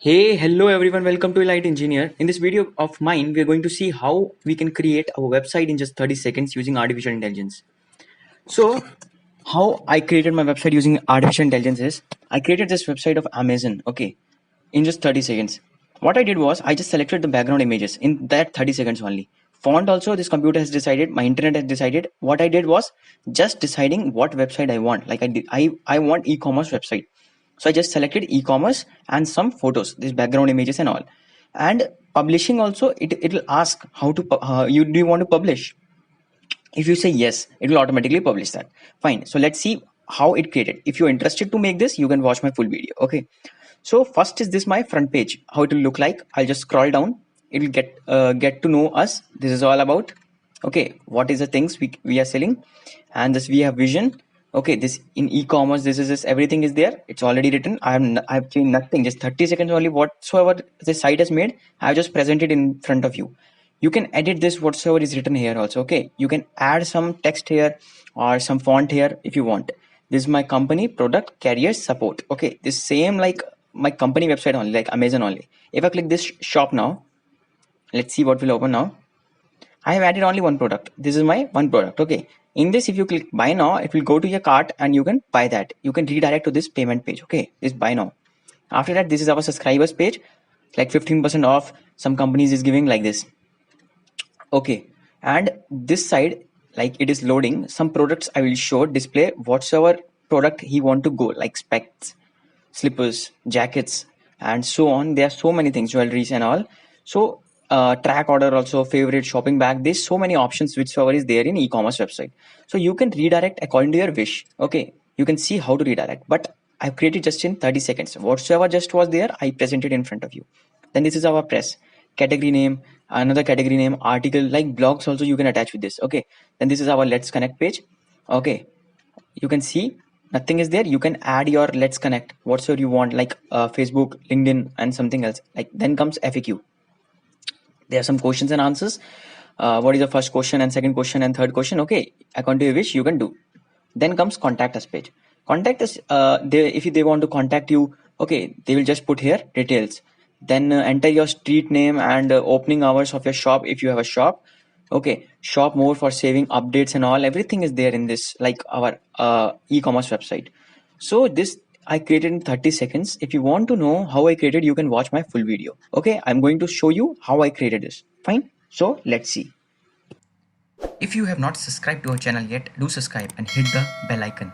Hey, hello everyone, welcome to Elite Engineer. In this video of mine, we are going to see how we can create our website in just 30 seconds using artificial intelligence. So, how I created my website using artificial intelligence is, I created this website of Amazon, okay, in just 30 seconds. What I did was, I just selected the background images in that 30 seconds only. Font also, this computer has decided, my internet has decided. What I did was, just deciding what website I want. Like I want e-commerce website. So I just selected e-commerce and some photos, these background images and all. And publishing also, it will ask how to you do you want to publish. If you say yes, it will automatically publish that. Fine. So let's see how it created. If you're interested to make this, you can watch my full video. Okay. So first is this my front page, how it will look like. I'll just scroll down. It will get to know us. This is all about. Okay, what is the things we are selling, and this we have vision. Okay, this in e-commerce, this everything is there. It's already written. I've changed nothing. Just 30 seconds only. Whatsoever the site has made, I've just presented in front of you. You can edit this whatsoever is written here also. Okay, you can add some text here or some font here if you want. This is my company product carrier support. Okay, this same like my company website only, like Amazon only. If I click this shop now, let's see what will open now. I have added only one product. This is my one product. Okay, in this, if you click buy now, it will go to your cart and you can buy that. You can redirect to this payment page. Okay, this buy now. After that, this is our subscribers page, like 15% off. Some companies is giving like this. Okay, and this side, like it is loading some products. I will show display whatsoever product he want to go, like specs, slippers, jackets, and so on. There are so many things, jewelries and all. So track order also, favorite shopping bag. There's so many options whichever is there in e-commerce website. So you can redirect according to your wish. Okay, you can see how to redirect. But I've created just in 30 seconds. Whatsoever just was there, I presented in front of you. Then this is our press category name, another category name, article, like blogs also you can attach with this. Okay, then this is our let's connect page. Okay, you can see nothing is there. You can add your let's connect whatsoever you want, like Facebook, LinkedIn, and something else. Like then comes FAQ. There are some questions and answers. What is the first question and second question and third question? Okay, according to your wish you can do. Then comes contact us page. Contact us, if they want to contact you, okay, they will just put here details. Then enter your street name and opening hours of your shop if you have a shop. Okay, shop more for saving updates and all. Everything is there in this, like our e-commerce website. So this I created in 30 seconds. If you want to know how I created, you can watch my full video. Okay, I'm going to show you how I created this. Fine. So let's see. If you have not subscribed to our channel yet, do subscribe and hit the bell icon.